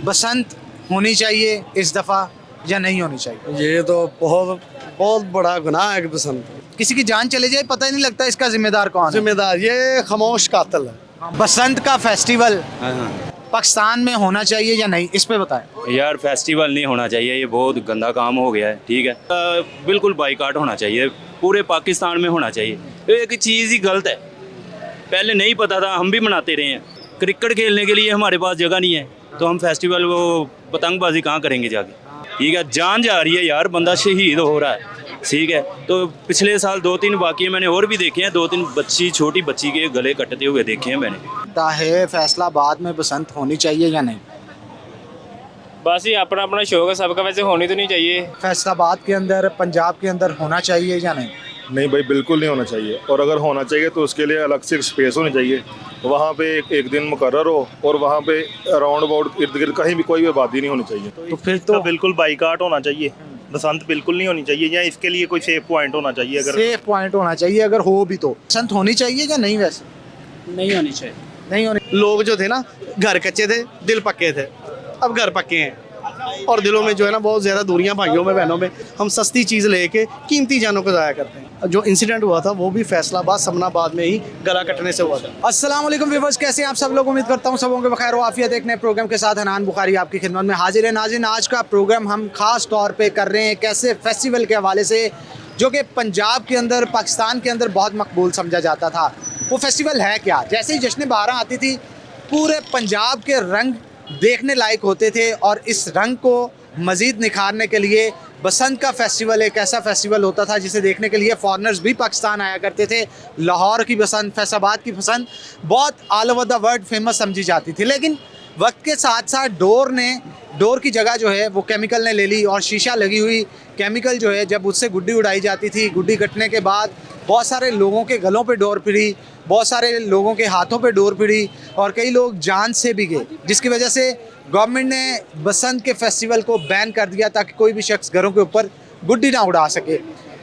बसंत होनी चाहिए इस दफ़ा या नहीं होनी चाहिए? ये तो बहुत बहुत बड़ा गुनाह है कि बसंत किसी की जान चले जाए पता ही नहीं लगता इसका जिम्मेदार कौन है। जिम्मेदार ये खामोश कातिल है। बसंत का फेस्टिवल हाँ पाकिस्तान में होना चाहिए या नहीं, इस पे बताएं। यार, फेस्टिवल नहीं होना चाहिए, ये बहुत गंदा काम हो गया है। ठीक है, बिल्कुल बाइकाट होना चाहिए, पूरे पाकिस्तान में होना चाहिए। एक चीज़ ही गलत है, पहले नहीं पता था, हम भी मनाते रहे हैं। क्रिकेट खेलने के लिए हमारे पास जगह नहीं है, तो हम फेस्टिवल वो पतंगबाजी कहाँ करेंगे जाके? ठीक है, जान जा रही है यार, बंदा शहीद हो रहा है। ठीक है, तो पिछले साल 2-3 वाक़ये मैंने और भी देखे हैं, 2-3 छोटी बच्ची के गले कटते हुए देखे हैं मैंने। है फैसलाबाद में बसंत होनी चाहिए या नहीं? बस ये अपना अपना शौक है सबका, वैसे होनी तो नहीं चाहिए। फैसलाबाद के अंदर, पंजाब के अंदर होना चाहिए या नहीं? नहीं भाई, बिल्कुल नहीं होना चाहिए। और अगर होना चाहिए तो उसके लिए अलग से स्पेस होनी चाहिए, वहाँ पे एक दिन मुकर्रर हो और वहाँ पे अराउंड अबाउट इर्द गिर्द कहीं भी कोई आबादी नहीं होनी चाहिए। तो फिर तो बिल्कुल बाइकाट होना चाहिए, बसंत बिल्कुल नहीं होनी चाहिए, या इसके लिए कोई सेफ पॉइंट होना चाहिए। अगर सेफ पॉइंट होना चाहिए, अगर हो भी तो बसंत होनी चाहिए या नहीं? वैसे नहीं होनी चाहिए। नहीं होनी। लोग जो थे ना, घर कच्चे थे, दिल पक्के थे। अब घर पक्के हैं और दिलों में जो है ना बहुत ज़्यादा दूरियां भाइयों में, बहनों में। हम सस्ती चीज़ लेके कीमती जानों को ज़ाया करते हैं। जो इंसिडेंट हुआ था वो भी फैसलाबाद समनाबाद में ही गला कटने से हुआ था। अस्सलाम वालेकुम व्यूअर्स, कैसे हैं आप सब लोग? उम्मीद करता हूं सब होंगे बखैर व आफियत। एक नए प्रोग्राम के साथ हनान बुखारी आपकी खिदमत में हाजिर है। नाज़रीन, आज का प्रोग्राम हम खास तौर पे कर रहे हैं कैसे फेस्टिवल के हवाले से, जो कि पंजाब के अंदर, पाकिस्तान के अंदर बहुत मकबूल समझा जाता था। वो फेस्टिवल है क्या? जैसे ही जश्न बारह आती थी, पूरे पंजाब के रंग देखने लायक होते थे, और इस रंग को मज़ीद निखारने के लिए बसंत का फेस्टिवल एक ऐसा फेस्टिवल होता था जिसे देखने के लिए फॉरेनर्स भी पाकिस्तान आया करते थे। लाहौर की बसंत, फैसलाबाद की बसंत बहुत all over the world famous समझी जाती थी। लेकिन वक्त के साथ साथ डोर की जगह जो है वो केमिकल ने ले ली, और शीशा लगी हुई केमिकल जो है, जब उससे गुड्डी उड़ाई जाती थी, गुड्डी कटने के बाद बहुत सारे लोगों के गलों पे डोर फिरी, बहुत सारे लोगों के हाथों पे डोर फिरी, और कई लोग जान से भी गए, जिसकी वजह से गवर्नमेंट ने बसंत के फेस्टिवल को बैन कर दिया ताकि कोई भी शख्स घरों के ऊपर गुड्डी ना उड़ा सके।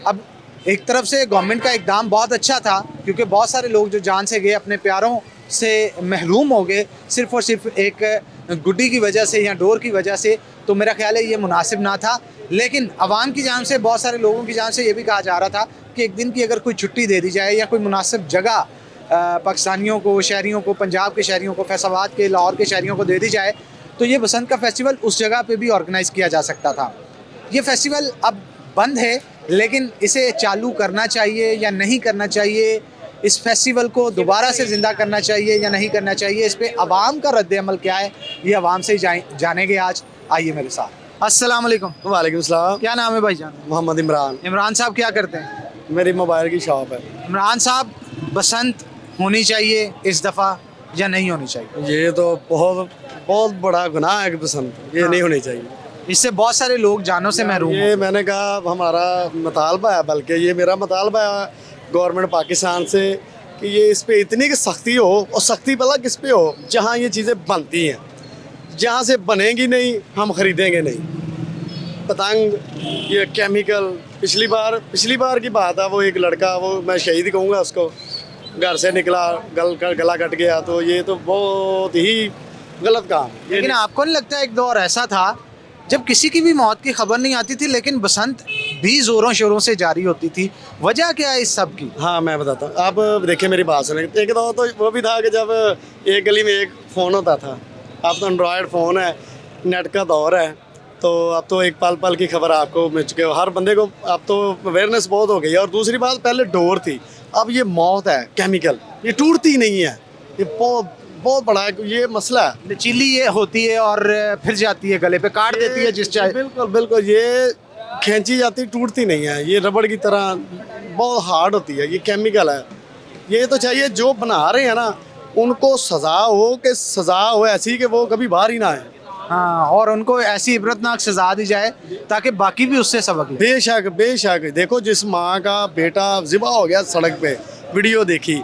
अब एक तरफ से गवर्नमेंट का इक़दाम बहुत अच्छा था, क्योंकि बहुत सारे लोग जो जान से गए, अपने प्यारों से महरूम हो गए सिर्फ़ और सिर्फ एक गुड्डी की वजह से या डोर की वजह से, तो मेरा ख्याल है ये मुनासिब ना था। लेकिन आवाम की जान से, बहुत सारे लोगों की जान से ये भी कहा जा रहा था कि एक दिन की अगर कोई छुट्टी दे दी जाए या कोई मुनासिब जगह पाकिस्तानियों को, शहरियों को, पंजाब के शहरियों को, फैसलाबाद के, लाहौर के शहरियों को दे दी जाए, तो ये बसंत का फेस्टिवल उस जगह पे भी ऑर्गेनाइज़ किया जा सकता था। ये फेस्टिवल अब बंद है, लेकिन इसे चालू करना चाहिए या नहीं करना चाहिए? इस फेस्टिवल को दोबारा से ज़िंदा करना चाहिए या नहीं करना चाहिए? इस पे आवाम का रद्द-ए-अमल क्या है, ये आवाम से ही जानेंगे आज। आइए मेरे साथ। अस्सलाम वालेकुम। वालेकुम सलाम। क्या नाम है भाईजान? मोहम्मद इमरान। इमरान साहब क्या करते हैं? मेरी मोबाइल की शॉप है। इमरान साहब, बसंत होनी चाहिए इस दफ़ा या नहीं होनी चाहिए? ये तो बहुत बहुत बड़ा गुनाह है कि बसंत ये नहीं होनी चाहिए। इससे बहुत सारे लोग जानों से महरूम ये मैंने कहा हमारा मुतालबा है, बल्कि ये मेरा मुतालबा है गवर्नमेंट पाकिस्तान से कि ये इस पे इतनी सख्ती हो, और सख्ती भला किस पे हो? जहाँ ये चीज़ें बनती हैं, जहाँ से बनेंगी नहीं हम ख़रीदेंगे नहीं। पतंग, ये केमिकल, पिछली बार की बात है, वो एक लड़का, वो मैं शहीद कहूँगा उसको, घर से निकला, गला कट गया, तो ये तो बहुत ही गलत काम। लेकिन आपको नहीं लगता एक दौर ऐसा था जब किसी की भी मौत की खबर नहीं आती थी, लेकिन बसंत भी ज़ोरों शोरों से जारी होती थी? वजह क्या है इस सब की? हाँ, मैं बताता हूँ। आप देखिए मेरी बात सुने, एक दौर तो वो भी था कि जब एक गली में एक फ़ोन होता था। अब तो एंड्रॉयड फ़ोन है, नेट का दौर है, तो अब तो एक पल पल की खबर आपको मिल चुके हो, हर बंदे को अब तो अवेयरनेस बहुत हो गई है। और दूसरी बात, पहले डोर थी, अब ये मौत है, केमिकल, ये टूटती नहीं है, ये बहुत बड़ा ये मसला है। लचीली ये होती है और फिर जाती है, गले पे काट देती है जिस चाहे। बिल्कुल ये खींची जाती, टूटती नहीं है, ये रबड़ की तरह बहुत हार्ड होती है, ये केमिकल है। ये तो चाहिए जो बना रहे हैं ना, उनको सज़ा हो ऐसी कि वो कभी बाहर ही ना आए। हाँ, और उनको ऐसी इबरतनाक सजा दी जाए ताकि बाकी भी उससे सबक लें। बेशक देखो, जिस माँ का बेटा ज़िबा हो गया सड़क पे, वीडियो देखी,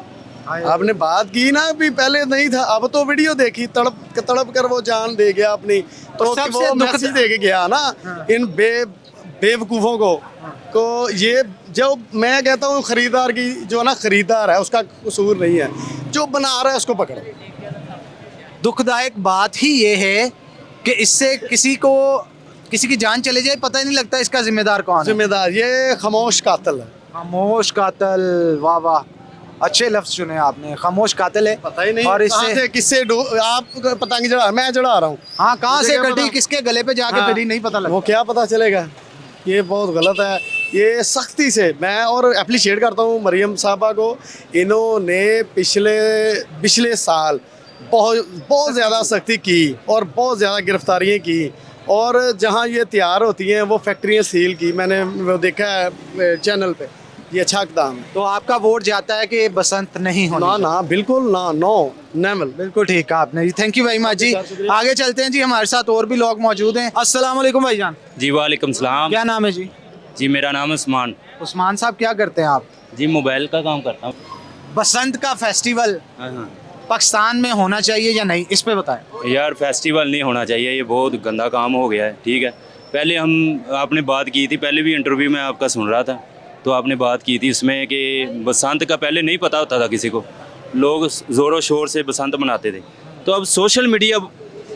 आपने बात की ना, भी पहले नहीं था, अब तो वीडियो देखी, तड़प कर वो जान दे गया अपनी, तो सबसे वो मैसेज दे के गया ना। हाँ। इन बेवकूफ़ों को ये जो मैं कहता हूँ, ख़रीदार की जो ना, ख़रीदार है उसका कसूर नहीं है, जो बना रहा है उसको पकड़ो। दुखदायक बात ही ये है कि इससे किसी की जान चले जाए, पता ही नहीं लगता इसका जिम्मेदार कौन है। जिम्मेदार ये खामोश कातिल है, खामोश कातिल, वाह वाह, अच्छे लफ्ज चुने आपने, खामोश कातिल है। पता ही नहीं और कहाँ इससे से किससे आप पतंग चढ़ा, मैं चढ़ा रहा हूँ, हाँ कहाँ मुझे से क्या कटी, पता? किसके गले पे जाके हाँ, फिरी, नहीं पता लगता। वो क्या पता चलेगा। ये बहुत गलत है, ये सख्ती से मैं और अप्रिशिएट करता हूँ मरियम साहबा को। इन्होंने पिछले साल बहुत ज़्यादा सख्ती की और बहुत ज़्यादा गिरफ्तारियाँ की, और जहाँ ये तैयार होती हैं वो फैक्ट्रियाँ सील की, मैंने वो देखा है चैनल पे। ये अच्छा इक़दाम है। तो आपका वोट जाता है कि बसंत नहीं होनी ना चाहिए? ना बिल्कुल ना, नो नेवल। बिल्कुल ठीक कहा आपने जी, थैंक यू वेरी मच जी। आगे चलते हैं जी, हमारे साथ और भी लोग मौजूद हैं। अस्सलाम वालेकुम भाईजान, जी वालेकुम सलाम। क्या नाम है जी? जी मेरा नाम है उस्मान। उस्मान साहब, क्या करते हैं आप? जी मोबाइल का काम करता हूँ। बसंत का फेस्टिवल हाँ। पाकिस्तान में होना चाहिए या नहीं, इस पे बताएं। यार फेस्टिवल नहीं होना चाहिए, ये बहुत गंदा काम हो गया है। ठीक है, पहले आपने बात की थी, पहले भी इंटरव्यू में आपका सुन रहा था, तो आपने बात की थी इसमें कि बसंत का पहले नहीं पता होता था किसी को, लोग ज़ोरों शोर से बसंत मनाते थे। तो अब सोशल मीडिया,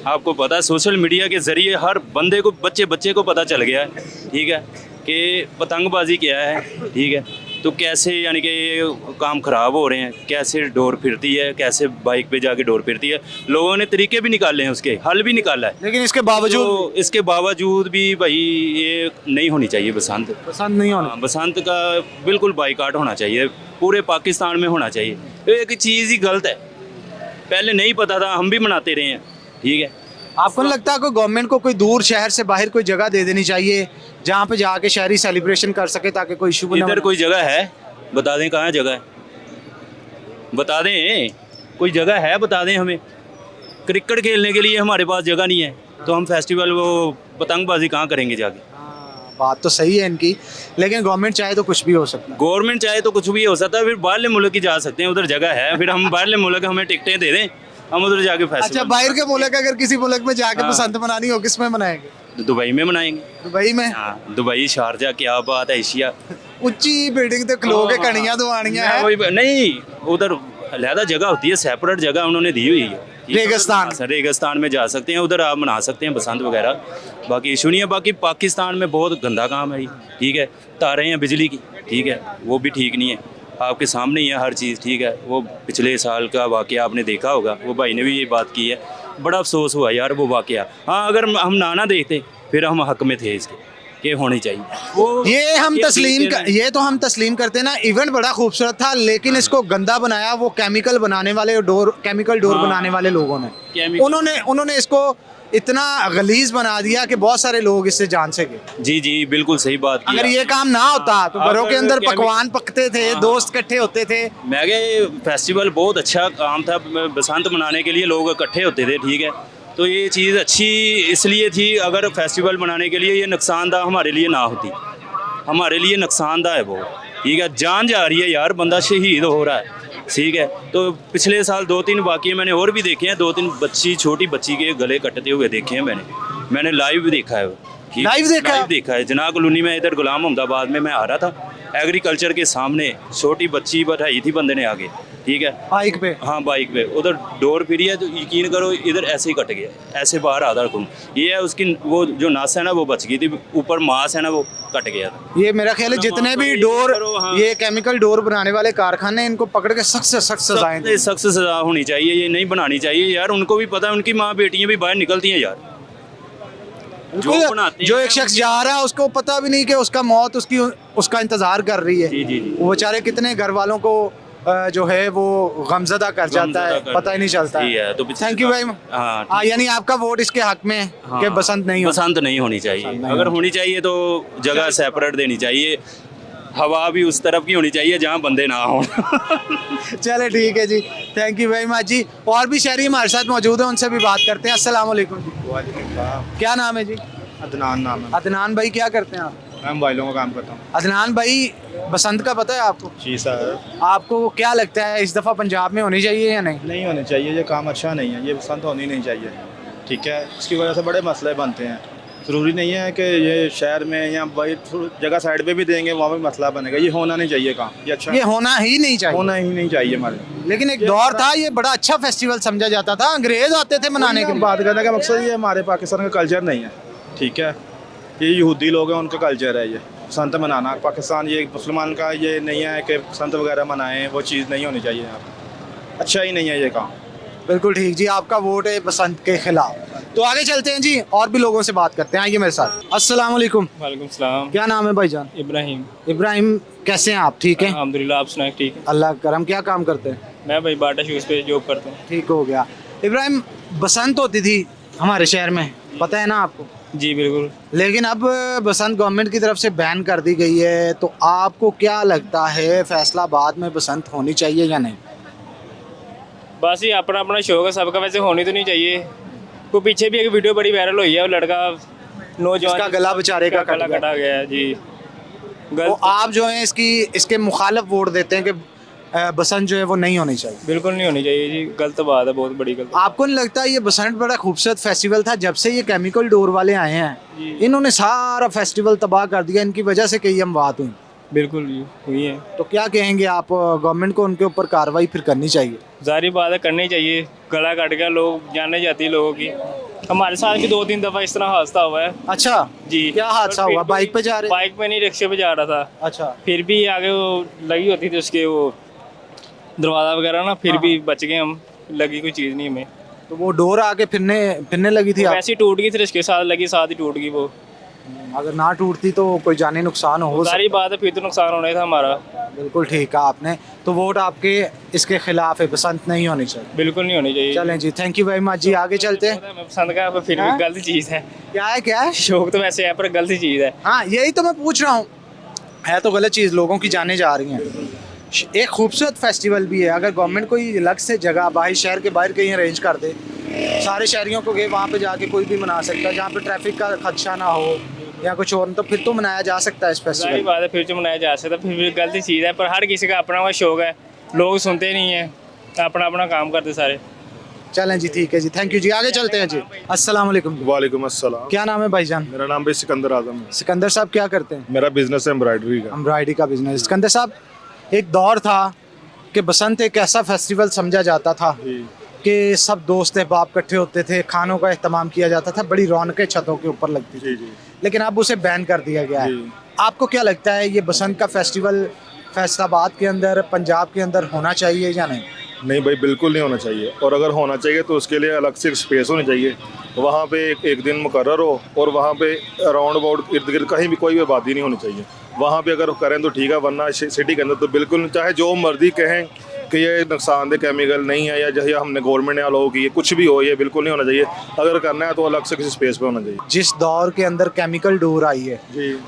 आपको पता है सोशल मीडिया के ज़रिए हर बंदे को, बच्चे को पता चल गया है, ठीक है, कि पतंगबाजी क्या है। ठीक है, तो कैसे यानी कि ये काम ख़राब हो रहे हैं, कैसे डोर फिरती है, कैसे बाइक पे जाके डोर फिरती है। लोगों ने तरीके भी निकाले हैं, उसके हल भी निकाला है, लेकिन इसके बावजूद भी भाई ये नहीं होनी चाहिए बसंत। पसंद नहीं होना। हाँ, बसंत का बिल्कुल बाइकाट होना चाहिए, पूरे पाकिस्तान में होना चाहिए। ये एक चीज़ ही गलत है, पहले नहीं पता था, हम भी मनाते रहे हैं। ठीक है, आपको नहीं लगता कोई गवर्नमेंट को कोई दूर शहर से बाहर कोई जगह दे देनी चाहिए जहाँ पे जाके शहरी सेलिब्रेशन कर सके, ताकि कोई इशू ना इधर बने? कोई जगह है, बता दें कहाँ जगह है, बता दें कोई जगह है, बता दें हमें। क्रिकेट खेलने के लिए हमारे पास जगह नहीं है, तो हम फेस्टिवल वो पतंगबाजी कहाँ करेंगे जाके। हाँ, बात तो सही है इनकी, लेकिन गवर्नमेंट चाहे तो कुछ भी हो सकता है। गवर्नमेंट चाहे तो कुछ भी हो सकता है, फिर बाहरले मुल्क ही जा सकते हैं, उधर जगह है, फिर हम बाहरले मुल्क हमें टिकटें दे दें, हम उधर जाके अच्छा, फेस्टिवल। बाहर के मुल्क, अगर किसी मुल्क में जाके हाँ। बसंत मनानी हो, किस में मनाएंगे? दुबई में मनाएंगे। दुबई में? हाँ, दुबई, शारजा, क्या बात है, एशिया। उच्ची बिल्डिंग ते खलो के कणियां दवानियां मैं है। वही नहीं, उधर अलहदा जगह होती है, सेपरेट जगह उन्होंने दी हुई है। रेगिस्तान। रेगिस्तान में जा सकते हैं, उधर आप मना सकते हैं बसंत वगैरह, बाकी इशू नहीं है। बाकी पाकिस्तान में बहुत गंदा काम है ये, ठीक है, तारें हैं बिजली की, ठीक है, वो भी ठीक नहीं है, आपके सामने ही है हर चीज़। ठीक है, वो पिछले साल का वाक़या आपने देखा होगा, वो भाई ने भी ये बात की है, बड़ा अफसोस हुआ यार वो वाक़या। हाँ, अगर हम ना देखते फिर हम हक में थे इसके, कि होनी चाहिए वो। ये हम ये तस्लीम ठीक है। ये तो हम तस्लीम करते हैं ना, इवेंट बड़ा खूबसूरत था, लेकिन इसको गंदा बनाया वो केमिकल बनाने वाले केमिकल डोर हाँ। बनाने वाले लोगों ने। केमिकल- उन्होंने इसको इतना गलीज बना दिया कि बहुत सारे लोग इससे जान से गए। जी जी बिल्कुल सही बात की। अगर ये काम ना होता तो घरों के अगर अंदर केमिकल- पकवान पकते थे, हाँ। दोस्त इकट्ठे होते थे। मैं कहा फेस्टिवल बहुत अच्छा काम था, बसंत मनाने के लिए लोग इकट्ठे होते थे। ठीक है, तो ये चीज़ अच्छी इसलिए थी, अगर फेस्टिवल मनाने के लिए ये नुकसानदा हमारे लिए ना होती, हमारे लिए नुकसानदा है वो। ठीक है, जान जा रही है यार, बंदा शहीद हो रहा है। ठीक है, तो पिछले साल 2-3 वाक़ये मैंने और भी देखे हैं, 2-3 छोटी बच्ची के गले कटते हुए देखे हैं मैंने लाइव भी देखा है वो। ठीक, लाइव देखा? लाइव देखा है। जना कॉलोनी में इधर गुलाम अहमदाबाद में मैं आ रहा था, एग्रीकल्चर के सामने छोटी बच्ची बैठाई थी बंदे ने आगे। ठीक है, बाइक पे। हाँ बाइक पे, उधर डोर फिरी है तो यकीन करो इधर ऐसे ही कट गया, ऐसे बाहर आधा खून। ये है उसकी वो जो नस है ना वो बच गई थी, ऊपर मांस है ना वो कट गया था। ये मेरा ख्याल है जितने भी डोर, ये केमिकल डोर बनाने वाले कारखाने, इनको पकड़ के सख्त से सख्त सजाएं दें। सख्त सजा होनी चाहिए, ये नहीं बनानी चाहिए यार। उनको भी पता है, उनकी माँ बेटियाँ भी बाहर निकलती हैं यार, जो बनाते जो हैं। एक शख्स जा रहा है उसको पता भी नहीं कि उसका मौत उसका इंतजार कर रही है। जी जी जी, वो बेचारे कितने घर वालों को जो है वो गमजदा कर जाता है, पता ही नहीं चलता है। तो थैंक यू भाई। हाँ, हाँ, यानी आपका वोट इसके हक में है कि बसंत नहीं हो। बसंत नहीं होनी चाहिए। नहीं अगर होनी चाहिए तो जगह सेपरेट देनी चाहिए, हवा भी उस तरफ की होनी चाहिए जहाँ बंदे ना हों। चले ठीक है जी, थैंक यू वेरी मच जी। और भी शहरी हमारे साथ मौजूद हैं, उनसे भी बात करते हैं। अस्सलाम वालेकुम जी, क्या नाम है जी? अदनान नाम है। अदनान भाई, क्या करते हैं आप? मैं मोबाइलों का काम करता हूँ। अदनान भाई, बसंत का पता है आपको? जी सर। आपको क्या लगता है इस दफ़ा पंजाब में होनी चाहिए या नहीं? नहीं होनी चाहिए, ये काम अच्छा नहीं है, ये बसंत होनी नहीं चाहिए। ठीक है, इसकी वजह से बड़े मसले बनते हैं। ज़रूरी नहीं है कि ये शहर में या भाई जगह साइड पे भी देंगे, वहाँ पे मसला बनेगा। ये होना नहीं चाहिए काम, ये अच्छा ये होना ही नहीं चाहिए। होना ही नहीं चाहिए हमारे। लेकिन एक दौर था, ये बड़ा अच्छा फेस्टिवल समझा जाता था, अंग्रेज आते थे मनाने के लिए। बात करने का मकसद ये हमारे पाकिस्तान का कल्चर नहीं है, ठीक है। ये यहूदी लोग हैं, उनका कल्चर है ये संत मनाना। पाकिस्तान ये मुसलमान का ये नहीं है कि संत वगैरह मनाएं, वो चीज़ नहीं होनी चाहिए यहाँ पर। अच्छा ही नहीं है ये काम। बिल्कुल ठीक जी, आपका वोट है बसंत के खिलाफ। तो आगे चलते हैं जी, और भी लोगों से बात करते हैं, आइए मेरे साथ। अस्सलाम वालेकुम। वालेकुम सलाम। क्या नाम है भाईजान? इब्राहिम। इब्राहिम, कैसे हैं आप? ठीक है अल्हम्दुलिल्लाह, आप सुनाए? ठीक है। अल्लाह का करम। क्या काम करते हैं? मैं भाई बाटा शूज़ पे जॉब करता हूँ। ठीक हो गया। इब्राहिम, बसंत होती थी हमारे शहर में, पता है ना आपको? जी बिल्कुल। लेकिन अब बसंत गवर्नमेंट की तरफ से बैन कर दी गई है, तो आपको क्या लगता है फैसलाबाद में बसंत होनी चाहिए या नहीं? बस ये अपना अपना शौक है सबका, वैसे होनी तो नहीं चाहिए। को पीछे भी एक वीडियो बड़ी वायरल हुई है, वो लड़का नौजवान इसका गला बेचारे का गला कटा गया है जी। तो गलत, आप जो है इसके मुखालिफ वोट देते हैं कि बसंत जो है वो नहीं होनी चाहिए? बिल्कुल नहीं होनी चाहिए जी, गलत बात है, बहुत बड़ी गलत। आपको नहीं लगता ये बसंत बड़ा खूबसूरत फेस्टिवल था? जब से ये केमिकल डोर वाले आए हैं, इन्होंने सारा फेस्टिवल तबाह कर दिया, इनकी वजह से कई अमवात हुई। बिल्कुल जी हुई है। तो क्या कहेंगे आप? गवर्नमेंट को उनके ऊपर कार्रवाई फिर करनी चाहिए? जारी बात है, करनी चाहिए। गला कट गया, लोग जाने जाती है लोगों की। हमारे साथ भी 2-3 दफ़ा इस तरह हादसा हुआ है अच्छा जी। क्या हादसा हुआ? बाइक पे जा रहे? बाइक पे नहीं, रिक्शे पे जा रहा था। अच्छा। फिर भी आगे वो लगी होती थी उसके वो दरवाज़ा वगैरह ना, फिर भी बच गए हम, लगी कोई चीज़ नहीं हमें। तो वो डोर आके फिरने लगी थी? वैसे ही टूट गई थी, रिक्शे के साथ लगी, साथ ही टूट गई वो। अगर ना टूटती तो कोई जानी नुकसान हो सारी बात है, फिर तो नुकसान होना ही था हमारा। बिल्कुल ठीक है आपने। तो वोट आपके इसके खिलाफ है, बसंत नहीं होनी चाहिए? बिल्कुल नहीं होनी चाहिए। चलें जी, थैंक यू वेरी मच जी, आगे चलते हैं। मैं पसंद का, पर फिर भी गलत चीज़ है। क्या है? शौक तो वैसे है, पर गलत चीज़ है। हाँ, यही तो मैं पूछ रहा हूँ, है तो गलत चीज़, लोगों की जाने जा रही हैं। एक खूबसूरत फेस्टिवल भी है, अगर गवर्नमेंट कोई अलग से जगह बाहर, शहर के बाहर कहीं अरेंज कर दे, सारे शहरियों को गए वहाँ पे जाके कोई भी मना सकता है, जहाँ पे ट्रैफिक का खदशा ना हो या कुछ और, तो फिर तो मनाया जा सकता है इस सारी फेस्टिवल। बात है, फिर तो मनाया जा सकता है, फिर भी गलत चीज़ है। पर हर किसी का अपना अपना शौक है, लोग सुनते नहीं हैं, अपना अपना काम करते सारे। चलें जी, ठीक है जी, थैंक यू जी, आगे चलते हैं जी। अस्सलाम वालेकुम। वालेकुम अस्सलाम। क्या नाम है भाईजान? मेरा नाम भाई सिकंदर आजम है। सिकंदर साहब, क्या करते हैं? मेरा बिजनेस है एम्ब्रॉयडरी का। एम्ब्रॉयडरी का बिजनेस। सिकंदर साहब, एक दौर था कि बसंत एक ऐसा फेस्टिवल समझा जाता था कि सब दोस्त अहबाब इकट्ठे होते थे, खानों का एहतमाम किया जाता था, बड़ी रौनकें छतों के ऊपर लगती थी। लेकिन अब उसे बैन कर दिया गया है। आपको क्या लगता है ये बसंत का फेस्टिवल फैसलाबाद के अंदर, पंजाब के अंदर होना चाहिए या नहीं? नहीं भाई, बिल्कुल नहीं होना चाहिए। और अगर होना चाहिए तो उसके लिए अलग से स्पेस होनी चाहिए, वहाँ पे एक दिन मुकर्रर हो, और वहाँ पे अराउंड अबाउट इर्द गिर्द कहीं भी कोई भी आबादी नहीं होनी चाहिए। वहाँ पे अगर करें तो ठीक है, वरना सिटी के अंदर तो बिल्कुल, चाहे जो मर्जी कहें कि ये नुकसानदेह केमिकल नहीं है, या जैसे हमने गवर्नमेंट ने अलाउ की है, कुछ भी हो, ये बिल्कुल नहीं होना चाहिए। अगर करना है तो अलग से किसी स्पेस पे होना चाहिए। जिस दौर के अंदर केमिकल डोर आई है,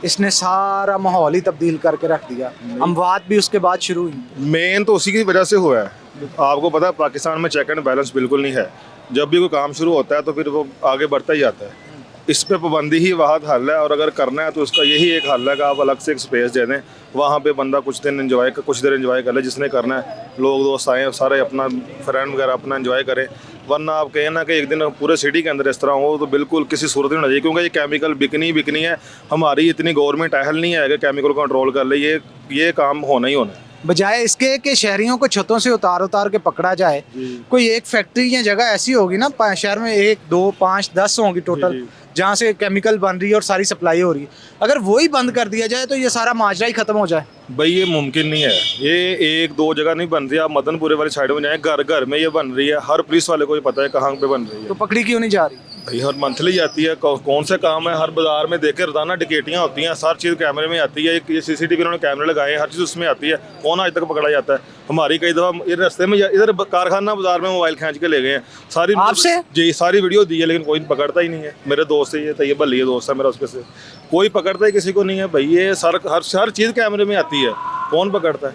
इसने सारा माहौल ही तब्दील करके रख दिया, अमवात भी उसके बाद शुरू हुई। मेन तो उसी की वजह से हुआ है। आपको पता है पाकिस्तान में चेक एंड बैलेंस बिल्कुल नहीं है। जब भी कोई काम शुरू होता है तो फिर वो आगे बढ़ता ही जाता है। इस पे पाबंदी ही वाहद हल है, और अगर करना है तो उसका यही एक हल है कि आप अलग से एक स्पेस दे दें, वहाँ पे बंदा कुछ देर एंजॉय कर ले, जिसने करना है। लोग दोस्त आए सारे, अपना फ्रेंड वगैरह अपना एंजॉय करें। वरना आप कहें ना कि एक दिन पूरे सिटी के अंदर इस तरह हो, तो बिल्कुल किसी सूरत में होना चाहिए, क्योंकि ये केमिकल बिकनी है। हमारी इतनी गवर्नमेंट अहल नहीं है कि केमिकल कंट्रोल कर ले। ये काम होना ही होना है। बजाय इसके कि शहरियों को छतों से उतार के पकड़ा जाए, कोई एक फैक्ट्री या जगह ऐसी होगी ना शहर में, 1, 2, 5, 10 होंगी टोटल, जहाँ से केमिकल बन रही है और सारी सप्लाई हो रही है। अगर वही बंद कर दिया जाए तो ये सारा माजरा ही खत्म हो जाए। भाई ये मुमकिन नहीं है। ये 1-2 जगह नहीं बन रही। आप मदनपुरे वाली साइड में जाएं, घर घर में ये बन रही है। हर पुलिस वाले को ये पता है कहाँ पे बन रही है। तो पकड़ी क्यों नहीं जा रही? भाई हर मंथली आती है। कौन से काम है, हर बाजार में देखे रोजाना डकैतियाँ होती हैं, हर चीज़ कैमरे में आती है। ये CCTV उन्होंने कैमरे लगाए हैं, हर चीज़ उसमें आती है। कौन आज तक पकड़ा जाता है? हमारी कई दफ़ा ये रास्ते में इधर कारखाना बाजार में मोबाइल खींच के ले गए हैं सारी। आपसे? जी, सारी वीडियो दी है, लेकिन कोई पकड़ता ही नहीं है। मेरे दोस्त है, ये तैयब अली दोस्त है मेरा, उसके से कोई पकड़ता ही किसी को नहीं है। भाई ये हर चीज़ कैमरे में आती है, कौन पकड़ता है?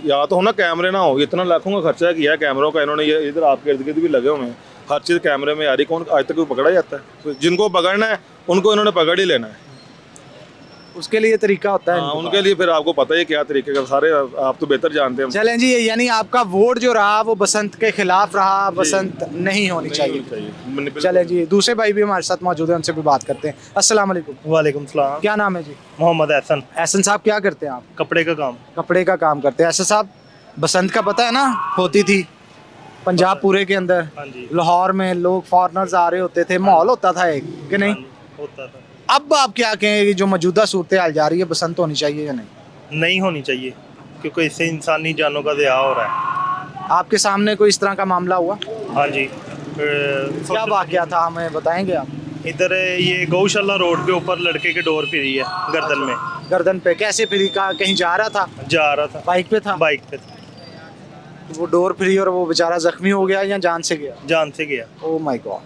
या तो हो ना कैमरे ना हो। इतना लाखों का खर्चा किया है कैमरों का इन्होंने, ये इधर आपके इर्द गिर्द भी लगे हुए हैं, हर चीज़ कैमरे में आ रही। कौन आज तक कोई पकड़ा जाता है? जिनको पकड़ना है उनको इन्होंने पकड़ ही लेना है। उसके लिए तरीका होता है हाँ, इनके उनके लिए फिर आपको पता ही क्या तरीके का सारे आप तो बेहतर जानते हैं। चलें जी, यानी आपका वोट जो रहा वो बसंत के खिलाफ रहा, बसंत नहीं होनी चाहिए। चले जी, दूसरे भाई भी हमारे साथ मौजूद हैं, उनसे भी बात करते हैं। अस्सलाम वालेकुम, वालेकुम सलाम। क्या नाम है जी? मोहम्मद एहसन, एहसन साहब, क्या करते हैं आप? कपड़े का काम। कपड़े का काम करते हैं। एहसन साहब, बसंत का पता है ना, होती थी पंजाब पूरे के अंदर, हाँ जी, लाहौर में लोग फॉरेनर्स आ रहे होते थे, माहौल होता था एक कि नहीं? हाँ जी, होता था। अब आप क्या कहें कि जो मौजूदा सूरत हाल जा रही है, बसंत होनी चाहिए या नहीं? नहीं होनी चाहिए, क्योंकि इससे इंसानी जानों का ज़िया हो रहा है। आपके सामने कोई इस तरह का मामला हुआ? हाँ जी। क्या वाकया था, हमें बताएंगे आप? इधर ये गौशाला रोड के ऊपर लड़के की डोर फिरी है गर्दन में। गर्दन पे कैसे फिरी? का कहीं जा रहा था, जा रहा था, बाइक पे था, बाइक पे था, वो डोर फिरी और वो बेचारा जख्मी हो गया या जान से गया? जान से गया। Oh my God.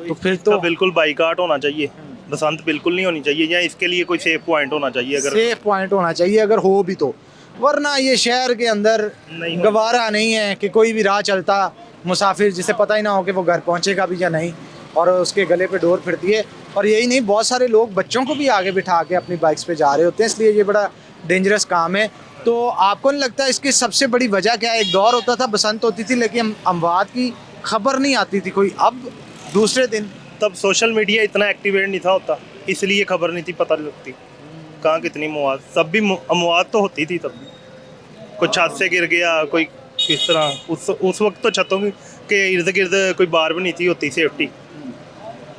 तो फिर इसका तो बिल्कुल बाइकाट होना चाहिए, बसंत बिल्कुल नहीं होनी चाहिए, या इसके लिए कोई सेफ पॉइंट होना चाहिए। अगर सेफ पॉइंट होना चाहिए अगर हो भी तो, वरना ये शहर के अंदर नहीं हो- गवारा नहीं है कि कोई भी राह चलता मुसाफिर जिसे पता ही ना हो कि वो घर पहुंचेगा भी या नहीं, और उसके गले पे डोर फिरती है। और यही नहीं, बहुत सारे लोग बच्चों को भी आगे बिठा के अपनी बाइक्स पे जा रहे होते हैं, इसलिए ये बड़ा डेंजरस काम है। तो आपको नहीं लगता इसकी सबसे बड़ी वजह क्या है? एक दौर होता था बसंत होती थी लेकिन अमवात की खबर नहीं आती थी कोई, अब दूसरे दिन तब सोशल मीडिया इतना एक्टिवेट नहीं था होता, इसलिए खबर नहीं थी पता लगती कहाँ कितनी मौत। तब भी अमवात तो होती थी, तब भी कोई छत से गिर गया, कोई किस तरह। उस वक्त तो छतों के इर्द गिर्द कोई बार भी नहीं थी होती, सेफ्टी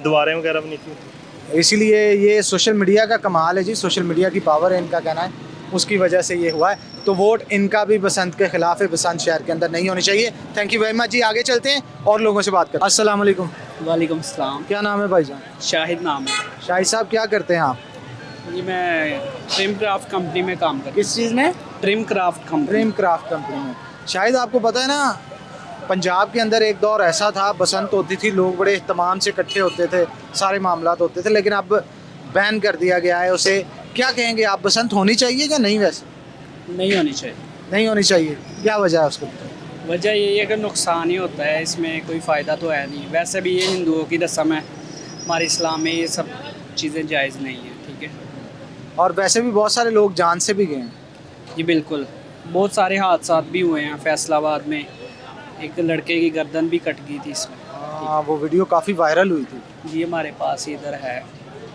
दीवारें वगैरह भी नहीं थी। इसलिए ये सोशल मीडिया का कमाल है जी, सोशल मीडिया की पावर है, इनका कहना है, उसकी वजह से ये हुआ है। तो वोट इनका भी बसंत के खिलाफ है, बसंत शहर के अंदर नहीं होनी चाहिए। थैंक यू वेरी मच जी, आगे चलते हैं और लोगों से बात करते हैं। अस्सलाम वालेकुम, वालेकुम सलाम। क्या नाम है भाईजान? शाहिद नाम है शाहिद साहब, क्या करते हैं आप? जी। मैं ट्रिम क्राफ्ट कंपनी में काम करता किस चीज़ में? हूँ। Trim craft company. Dream craft company में। शायद आपको पता है ना, पंजाब के अंदर एक दौर ऐसा था, बसंत होती थी, लोग बड़े एहतमाम से इकट्ठे होते थे, सारे मामलात होते थे, लेकिन अब बैन कर दिया गया है उसे। क्या कहेंगे आप, बसंत होनी चाहिए या नहीं? वैसे नहीं होनी चाहिए। नहीं होनी चाहिए, क्या वजह है उसको? वजह यही है कि नुकसान ही होता है, इसमें कोई फ़ायदा तो है नहीं। वैसे भी ये हिंदुओं की रस्म है, हमारे इस्लाम में ये सब चीज़ें जायज़ नहीं है, ठीक है। और वैसे भी बहुत सारे लोग जान से भी गए हैं। जी बिल्कुल, बहुत सारे हादसा भी हुए हैं। फैसलाबाद में एक लड़के की गर्दन भी कट गई थी इसमें। हाँ, वो वीडियो काफ़ी वायरल हुई थी। जी हमारे पास इधर है,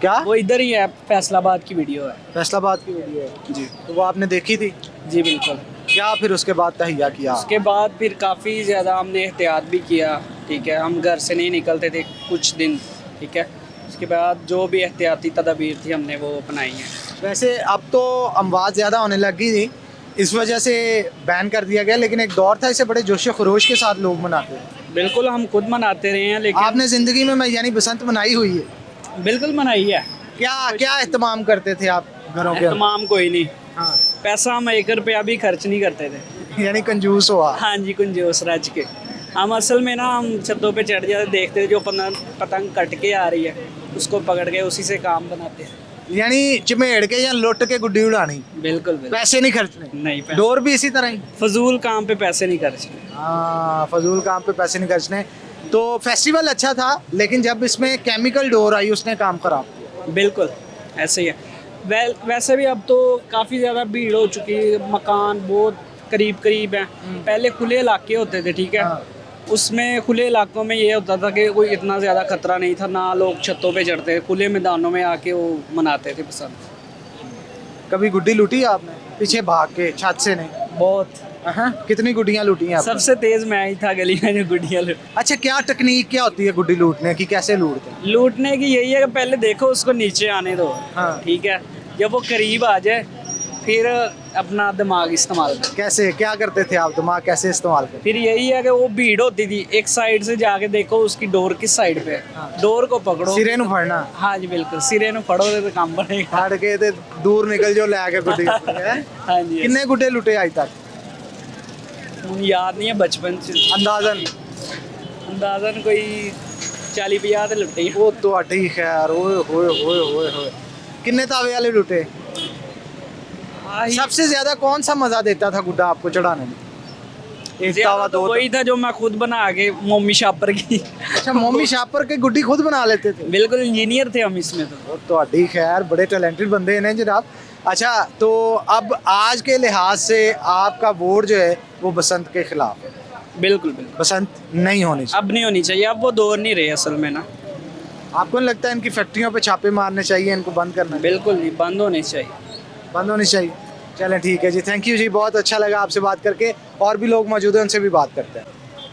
क्या? वो इधर ही है, फैसलाबाद की वीडियो है। फैसलाबाद की वीडियो है जी तो वो आपने देखी थी? जी बिल्कुल। क्या फिर उसके बाद तहिया किया? उसके बाद फिर काफ़ी ज़्यादा हमने एहतियात भी किया, ठीक है। हम घर से नहीं निकलते थे कुछ दिन, ठीक है। उसके बाद जो भी एहतियाती तदाबीर थी हमने वो अपनाई हैं। वैसे अब तो अमवात ज़्यादा होने लगी थी, इस वजह से बैन कर दिया गया, लेकिन एक दौर था इसे बड़े जोश खरोश के साथ लोग मनाते थे। बिल्कुल, हम खुद मनाते रहे हैं, लेकिन आपने ज़िंदगी में मैं यानी बसंत मनाई हुई है? बिल्कुल मनाई है। क्या क्या एहतमाम करते थे आप घरों के अंदर? तमाम कोई नहीं, हाँ, पैसा हम 1 रुपया भी खर्च नहीं करते थे। यानी कंजूस हुआ। हाँ जी, कुंजोस रज के। हम असल में ना, हम छतों पे चढ़ जाते, देखते थे जो पतंग कट के आ रही है, उसको पकड़ के उसी से काम बनाते हैं। यानी चिमेड़ के या लुट के गुड्डी उड़ानी, बिल्कुल बिल्कुल। पैसे नहीं खर्चने। नहीं, पैसे डोर भी इसी तरह ही। फजूल काम पे पैसे नहीं खर्चने। हाँ, फजूल काम पे पैसे नहीं खर्चने। तो फेस्टिवल अच्छा था, लेकिन जब इसमें केमिकल डोर आई उसने काम खराब किया। बिल्कुल ऐसे ही है। वैसे भी अब तो काफ़ी ज़्यादा भीड़ हो चुकी है, मकान बहुत करीब करीब हैं। पहले खुले इलाके होते थे, ठीक है। हाँ। उसमें खुले इलाकों में ये होता था कि कोई इतना ज़्यादा खतरा नहीं था, ना लोग छतों पे चढ़ते, खुले मैदानों में आके वो मनाते थे बसंत। कभी गुड्डी लूटी आपने पीछे भाग के, छत से नहीं? बहुत। हाँ, कितनी गुड्डियाँ लूटी हैं आपने? सबसे तेज़ मैं ही था गली में जो गुड्डियाँ अच्छा, क्या टेक्निक क्या होती है गुड्डी लूटने की, कैसे लूटते हैं? लूटने की यही है कि पहले देखो उसको नीचे आने दो, हाँ। ठीक है। जब वो करीब आ जाए फिर अपना दिमाग इस्तेमाल करो। कैसे, क्या करते थे आप, दिमाग कैसे इस्तेमाल करते? फिर यही है कि वो भीड़ होती थी, एक साइड से जाके देखो उसकी डोर किस साइड पे है, डोर को पकड़ो। सिरे नु फड़ना? हाँ जी बिल्कुल, सिरे नु फड़ोगे तो काम बनेगा। फड़ के ते दूर निकल जो लैके गुड्डी। हैं? हाँ जी। किन्ने गुड्डे लुटे आज तक? याद नहीं है, बचपन से अंदाजन कोई 40-50 तो लुटे ही। वो तो अठी खैर, ओए होए होए होए होए। किन्ने तावे वाले लुटे? हाँ ही। सबसे ज्यादा कौन सा मजा देता था गुड्डा आपको चढ़ाने में? एकता व तो दो वही था जो मैं खुद बना के मोमी शापर की। अच्छा मोमी शापर के गुड्डी खुद बना लेते थे बिल्कुल इंजीनियर थे हम इसमें तो। और तो खैर बड़े टैलेंटेड बंदे हैं जनाब। अच्छा तो अब आज के लिहाज से आपका वोट जो है वो बसंत के खिलाफ है। बिल्कुल बिल्कुल बसंत नहीं होनी चाहिए। अब नहीं होनी चाहिए, अब वो दौर नहीं रहे असल में ना। आपको नहीं लगता है इनकी फैक्ट्रियों पे छापे मारने चाहिए, इनको बंद करना बिल्कुल नहीं, बंद होनी चाहिए। बंद होनी चाहिए। चलें ठीक है जी, थैंक यू जी, बहुत अच्छा लगा आपसे बात करके। और भी लोग मौजूद हैं, उनसे भी बात करते हैं।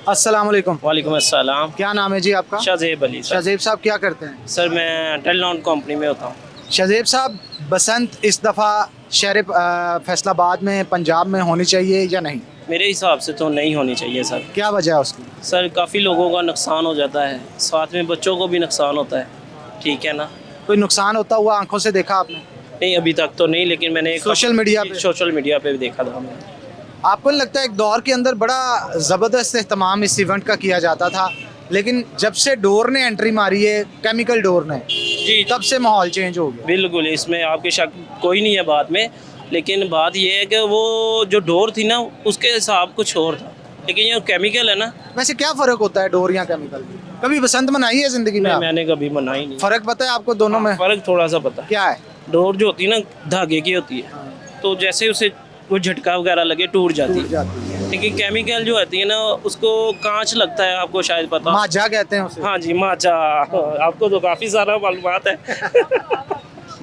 अस्सलाम वालेकुम। वालेकुम अस्सलाम। क्या नाम है जी आपका? शाहजेब अली सर। शाहजेब साहब क्या करते हैं? सर मैं टेलीनॉन कंपनी में होता हूँ। शाहजेब साहब बसंत इस दफ़ा शहर फैसलाबाद में पंजाब में होनी चाहिए या नहीं? मेरे हिसाब से तो नहीं होनी चाहिए सर। क्या वजह है उसकी? सर काफ़ी लोगों का नुकसान हो जाता है, साथ में बच्चों को भी नुकसान होता है, ठीक है ना। कोई नुकसान होता हुआ आंखों से देखा आपने? नहीं अभी तक तो नहीं, लेकिन मैंने सोशल मीडिया पे? सोशल मीडिया पे भी देखा था हमने। आपको नहीं लगता है एक दौर के अंदर बड़ा ज़बरदस्त इस्तेमाल इस इवेंट का किया जाता था, लेकिन जब से डोर ने एंट्री मारी है, केमिकल डोर ने, जी तब से माहौल चेंज हो गया? बिल्कुल, इसमें आपके शक कोई नहीं है बात में, लेकिन बात यह है कि वो जो डोर थी ना उसके हिसाब कुछ और था, लेकिन ये केमिकल है ना। वैसे क्या फ़र्क होता है डोर या केमिकल? कभी बसंत मनाई है ज़िंदगी में? मैंने कभी मनाई नहीं। फ़र्क पता है आपको दोनों में? फ़र्क थोड़ा सा पता। क्या है? डोर जो होती है ना धागे की होती है, तो जैसे उसे वो झटका वगैरह लगे टूट जाती है, लेकिन केमिकल जो होती है ना उसको कांच लगता है, आपको शायद पता। माजा कहते हैं उसे। हाँ जी माचा, आपको तो काफ़ी सारा मालूमात है।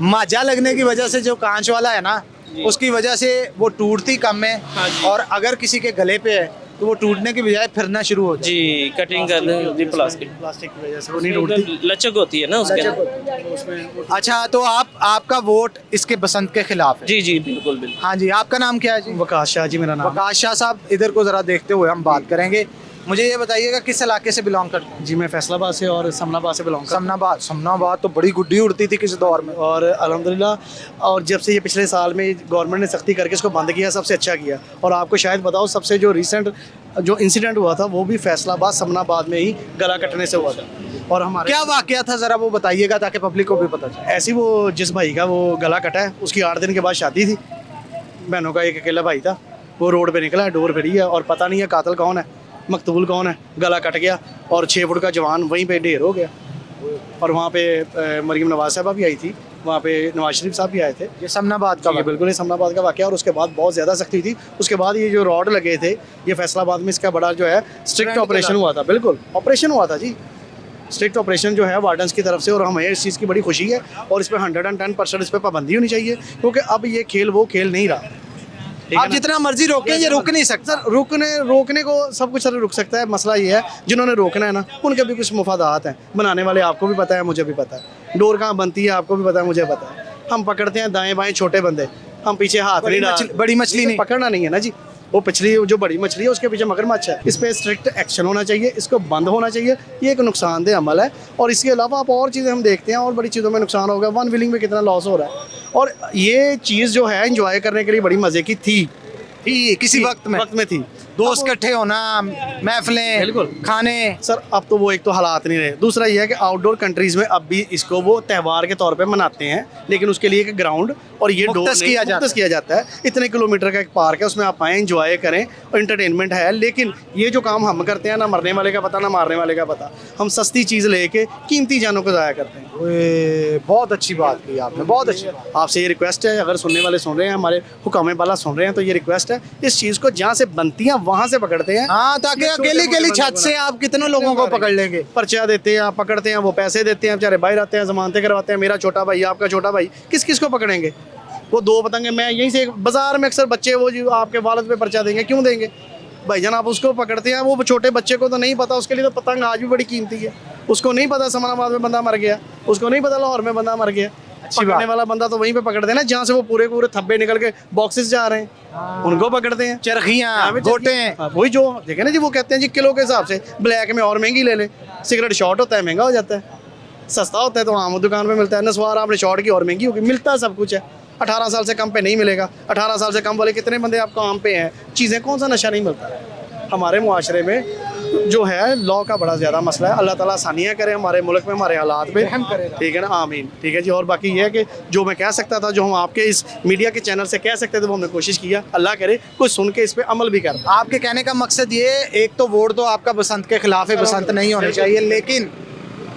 माजा लगने की वजह से जो कांच वाला है ना, उसकी वजह से वो टूटती कम है, हाँ जी। और अगर किसी के गले पे है तो वो टूटने की बजाय फिरना शुरू हो जाए। जी कटिंग करने होती प्लास्टिक की वजह से वो नहीं टूटती। लचक होती है ना उसके अंदर। अच्छा तो आपका वोट इसके बसंत के खिलाफ है? जी जी बिल्कुल बिल्कुल। हाँ जी, आपका नाम क्या है जी? वकास शाह जी मेरा नाम। वकास शाह साहब, इधर को ज़रा देखते हुए हम बात करेंगे। मुझे ये बताइएगा किस इलाके से बिलोंग करते हैं? जी मैं फैसलाबाद से और समनाबाद से बिलोंग करता हूँ। समनाबाद तो बड़ी गुड्डी उड़ती थी किस दौर में। और अल्हम्दुलिल्लाह, और जब से ये पिछले साल में गवर्नमेंट ने सख्ती करके इसको बंद किया, सबसे अच्छा किया। और आपको शायद बताओ सबसे जो रिसेंट जो इंसिडेंट हुआ था वो भी फैसलाबाद समनाबाद में ही गला कटने से हुआ था। और हमारे क्या वाकया था ज़रा वो बताइएगा ताकि पब्लिक को भी पता चले। ऐसी वो जिस भाई का वो गला कटा है, उसकी 8 दिन के बाद शादी थी, बहनों का एक अकेला भाई था, वो रोड पे निकला है, डोर फिरी है और पता नहीं है कातिल कौन है, मकतूल कौन है। गला कट गया और 6 फुट का जवान वहीं पे ढेर हो गया। और वहाँ पे मरीम नवाज साहबा भी आई थी, वहाँ पे नवाज शरीफ साहब भी आए थे। ये समनाबाद का ये बिल्कुल ही समनाबाद का वाक़या। और उसके बाद बहुत ज़्यादा सख्ती थी। उसके बाद ये जो रॉड लगे थे, ये फैसलाबाद में इसका बड़ा जो है स्ट्रिक्ट ऑपरेशन हुआ था। बिल्कुल ऑपरेशन हुआ था जी, स्ट्रिक्ट ऑपरेशन जो है वार्डन्स की तरफ से। और हमें इस चीज़ की बड़ी खुशी है और इस पर 110% इस पर पाबंदी होनी चाहिए, क्योंकि अब ये खेल वो खेल नहीं रहा। आप जितना मर्जी रोकें, ये रुक नहीं सकता। सर रोकने को सब कुछ सर रुक सकता है। मसला ये है जिन्होंने रोकना है ना, उनके भी कुछ मुफादात हैं। बनाने वाले आपको भी पता है, मुझे भी पता है। डोर कहाँ बनती है आपको भी पता है, मुझे पता है। हम पकड़ते हैं दाएं बाएं छोटे बंदे, हम पीछे हाथ नहीं डालते। बड़ी मछली नहीं पकड़ना नहीं है ना जी, वो पिछली जो बड़ी मछली है उसके पीछे मगरमच्छ है। इस पर स्ट्रिक्ट एक्शन होना चाहिए, इसको बंद होना चाहिए। ये एक नुकसानदेह अमल है। और इसके अलावा आप और चीज़ें हम देखते हैं और बड़ी चीज़ों में नुकसान होगा। वन व्हीलिंग में कितना लॉस हो रहा है। और ये चीज़ जो है इंजॉय करने के लिए बड़ी मज़े की थी किसी वक्त में थी। दोस्त इकट्ठे होना, महफिलें, बिल्कुल खाने। सर अब तो वो एक तो हालात नहीं रहे। दूसरा ये है कि आउटडोर कंट्रीज़ में अब भी इसको वो त्यौहार के तौर पे मनाते हैं, लेकिन उसके लिए एक ग्राउंड और ये मुख्तस किया जाता है। इतने किलोमीटर का एक पार्क है, उसमें आप आएँ इंजॉय करें और इंटरटेनमेंट है। लेकिन ये जो काम हम करते हैं, ना मरने वाले का पता ना मारने वाले का पता। हम सस्ती चीज़ लेके कीमती जानों को ज़ाया करते हैं। बहुत अच्छी बात की आपने, बहुत अच्छी। आपसे ये रिक्वेस्ट है, अगर सुनने वाले सुन रहे हैं, हमारे हुकामे वाला सुन रहे हैं, तो ये रिक्वेस्ट है इस चीज़ को जहाँ से बनती है वहाँ से पकड़ते हैं। हाँ, ताकि अकेली छत से आप कितने लोगों को पकड़ लेंगे। पर्चा देते हैं, आप पकड़ते हैं, वो पैसे देते हैं, बेचारे बाहर आते हैं, जमानतें करवाते हैं। मेरा छोटा भाई, आपका छोटा भाई, किस किस को पकड़ेंगे? वो 2 पतंगे मैं यहीं से बाजार में अक्सर बच्चे वो जो आपके वालिद पे पर्चा देंगे, क्यों देंगे भाईजान? आप उसको पकड़ते हैं, वो छोटे बच्चे को तो नहीं पता, उसके लिए तो पतंग आज भी बड़ी कीमती है। उसको नहीं पता समनाबाद में बंदा मर गया, उसको नहीं पता लाहौर में बंदा मर गया। पकड़ने वाला बंदा तो वहीं पे पकड़ते हैं ना जहाँ से वो पूरे पूरे थब्बे निकल के बॉक्सेस जा रहे हैं, उनको पकड़ते हैं। चरखियाँ, गोटे, वही जो देखे ना जी, वो कहते हैं जी किलो के हिसाब से। ब्लैक में और महंगी ले लें, सिगरेट शॉर्ट होता है महंगा हो जाता है, सस्ता होता है तो आम दुकान में मिलता है। नस्वार आपने शॉर्ट की और महंगी होगी, मिलता सब कुछ है। 18 साल से कम पे नहीं मिलेगा। 18 साल से कम वाले कितने बंदे आपको आम पे हैं? चीज़ें कौन सा नशा नहीं मिलता? हमारे मुआशरे में जो है लॉ का बड़ा ज़्यादा मसला है। अल्लाह ताला आसानियाँ करे हमारे मुल्क में, हमारे हालात पे, ठीक है ना, आमीन। ठीक है जी। और बाकी ये है कि जो मैं कह सकता था, जो हम आपके इस मीडिया के चैनल से कह सकते थे, वो हमने कोशिश किया। अल्लाह करे कोई सुन के इस पर अमल भी कर। आपके कहने का मकसद ये, एक तो वोट तो आपका बसंत के खिलाफ है, बसंत नहीं होनी चाहिए, लेकिन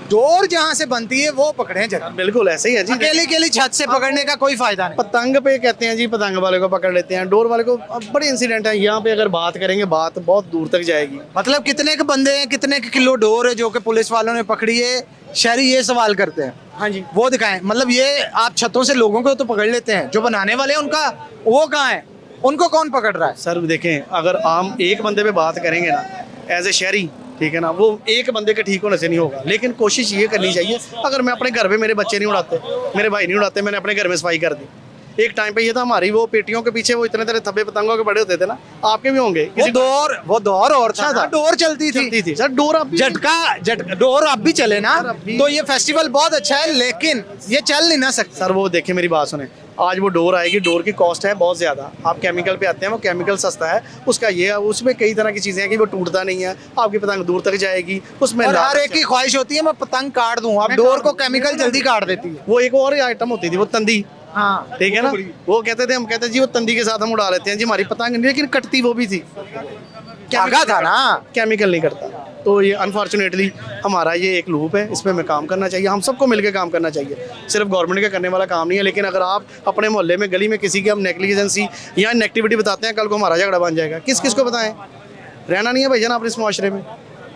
डोर जहाँ से बनती है वो पकड़े जरा। बिल्कुल ऐसे ही है जी। अकेली छत से पकड़ने का कोई फायदा नहीं। पतंग पे कहते हैं जी, पतंग वाले को पकड़ लेते हैं, डोर वाले को। अब बड़े इंसिडेंट है यहाँ पे, अगर बात करेंगे बात बहुत दूर तक जाएगी। मतलब कितने के बंदे हैं, कितने के किलो डोर है जो कि पुलिस वालों ने पकड़ी है? शहरी ये सवाल करते हैं। हाँ जी। वो दिखाएं, मतलब ये आप छतों से लोगों को तो पकड़ लेते हैं, जो बनाने वाले हैं उनका वो कहाँ है? उनको कौन पकड़ रहा है? सर देखें, अगर हम एक बंदे पे बात करेंगे ना एज ए शहरी, ठीक है ना, वो एक बंदे के ठीक होने से नहीं होगा। लेकिन कोशिश ये करनी चाहिए, अगर मैं अपने घर पे, मेरे बच्चे नहीं उड़ाते, मेरे भाई नहीं उड़ाते, मैंने अपने घर में सफाई कर दी। एक टाइम पे ये था, हमारी वो पेटियों के पीछे वो इतने तरह थब्बे पतंगों के बड़े होते थे ना, आपके भी होंगे। वो दौर और था ना, डोर चलती थी सर। डोर अब डोर अब भी चले ना, तो ये फेस्टिवल बहुत अच्छा है, लेकिन ये चल नहीं ना सकता। सर वो देखिए, मेरी बात सुने, आज वो डोर आएगी, डोर की कॉस्ट है बहुत ज़्यादा। आप केमिकल पे आते हैं, वो केमिकल सस्ता है, उसका ये है, उसमें कई तरह की चीज़ें हैं कि वो टूटता नहीं है, आपकी पतंग दूर तक जाएगी। उसमें और हर एक की ख्वाहिश होती है मैं पतंग काट दूं, अब डोर को केमिकल जल्दी काट देती है। वो एक और आइटम होती थी, वो तंदी। हाँ, ठीक है ना, वो कहते थे, हम कहते जी वो तंदी के साथ हम उड़ा लेते हैं जी हमारी पतंग, लेकिन कटती वो भी थी। धागा था ना, केमिकल नहीं करता। तो ये अनफॉर्चुनेटली हमारा ये एक लूप है, इस पर हमें काम करना चाहिए, हम सबको मिलकर काम करना चाहिए। सिर्फ गवर्नमेंट का करने वाला काम नहीं है। लेकिन अगर आप अपने मोहल्ले में, गली में किसी की हम नेग्लिजेंसी या नेगेटिविटी बताते हैं, कल को हमारा झगड़ा बन जाएगा। किस किस को बताएं? रहना नहीं है भाईजान आपने इस मुआशरे में।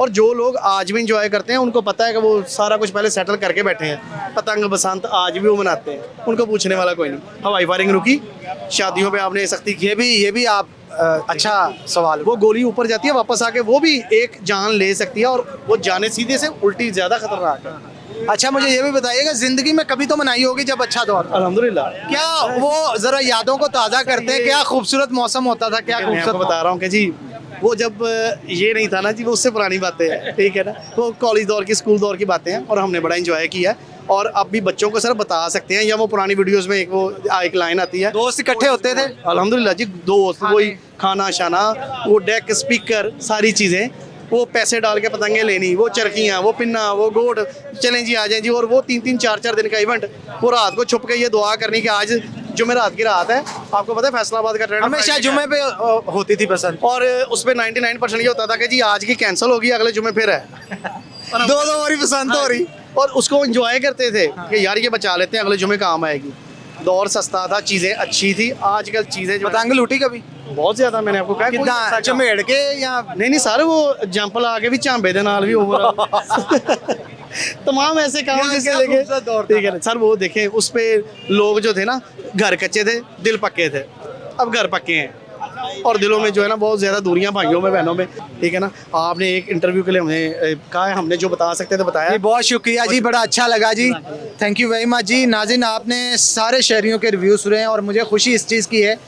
और जो लोग आज भी इंजॉय करते हैं, उनको पता है कि वो सारा कुछ पहले सेटल करके बैठे हैं। पतंग बसंत आज भी वो मनाते हैं, उनको पूछने वाला कोई नहीं। हवाई फायरिंग रुकी, शादियों पे आपने सख्ती की। ये भी आप अच्छा सवाल। वो गोली ऊपर जाती है, वापस आके वो भी एक जान ले सकती है, और वो जाने सीधे से उल्टी ज़्यादा खतरनाक है। अच्छा, मुझे ये भी बताइएगा, जिंदगी में कभी तो मनाई होगी जब अच्छा दौर था। अल्हम्दुलिल्लाह। क्या वो जरा यादों को ताज़ा करते हैं? क्या खूबसूरत मौसम होता था, क्या मैं आपको खूबसूरत। बता रहा हूँ कि जी वो जब ये नहीं था ना जी, वो उससे पुरानी बातें हैं, ठीक है ना। वो कॉलेज दौर की, स्कूल दौर की बातें हैं, और हमने बड़ा इंजॉय किया। और अब भी बच्चों को सर बता सकते हैं, या वो पुरानी वीडियोस में एक लाइन आती है, दोस्त इकट्ठे होते थे। अल्हम्दुलिल्लाह जी, दोस्त वही खाना शाना, वो डेक स्पीकर, सारी चीज़ें, वो पैसे डाल के पतंगे लेनी, वो चरखियाँ, वो पिन्ना, वो गोट, चलें जी आ जाएं जी। और वो 3-3 4-4 दिन का इवेंट, वो रात को छुप के ये दुआ करनी कि आज जुमेरात की रात है। आपको पता है फैसलाबाद का ट्रेंड हमेशा जुमे पे होती थी पसंद, और उस पर 99% ये होता था कि जी आज की कैंसिल होगी, अगले जुमे फिर है। दो बारी पसंद हो रही। और उसको एंजॉय करते थे कि यार ये बचा लेते हैं, अगले जुमे काम आएगी। दौर सस्ता था, चीज़ें अच्छी थी। आजकल चीज़ें जो पतंग लूटी कभी बहुत ज़्यादा, मैंने आपको कहा कितना चमेड़ के या नहीं सारे वो जंप ला के भी झांबे दे नाल भी ओवर तमाम ऐसे काम जिसके देखे, ठीक है ना सर। वो देखें, उस पे लोग जो थे ना, घर कच्चे थे, दिल पक्के थे। अब घर पक्के हैं, और दिलों में जो है ना बहुत ज़्यादा दूरियां, भाइयों में, बहनों में, ठीक है ना। आपने एक इंटरव्यू के लिए हमें कहा है, हमने जो बता सकते थे बताया। जी, बहुत शुक्रिया जी, बड़ा अच्छा लगा जी, थैंक यू वेरी मच जी। नाज़रीन, आपने सारे शहरियों के रिव्यू सुने, और मुझे खुशी इस चीज़ की है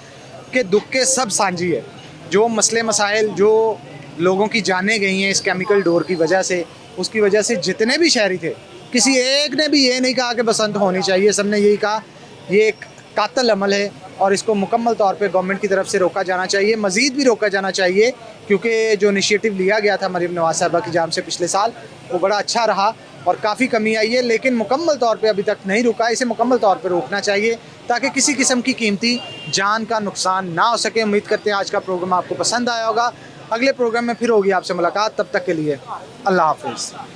कि दुख के सब साझी है। जो मसले मसाइल, जो लोगों की जानें गई हैं इस केमिकल डोर की वजह से, उसकी वजह से जितने भी शहरी थे, किसी एक ने भी ये नहीं कहा कि बसंत होनी चाहिए। सबने यही कहा ये एक कातिल अमल है, और इसको मुकम्मल तौर पे गवर्नमेंट की तरफ से रोका जाना चाहिए, मज़ीद भी रोका जाना चाहिए। क्योंकि जो इनिशिएटिव लिया गया था मरीम नवाज़ साहबा की जानिब से पिछले साल, वो बड़ा अच्छा रहा और काफ़ी कमी आई है, लेकिन मुकम्मल तौर पे अभी तक नहीं रुका। इसे मुकम्मल तौर पे रोकना चाहिए ताकि किसी किस्म की कीमती जान का नुकसान ना हो सके। उम्मीद करते हैं आज का प्रोग्राम आपको पसंद आया होगा। अगले प्रोग्राम में फिर होगी आपसे मुलाकात, तब तक के लिए अल्लाह हाफ़िज़।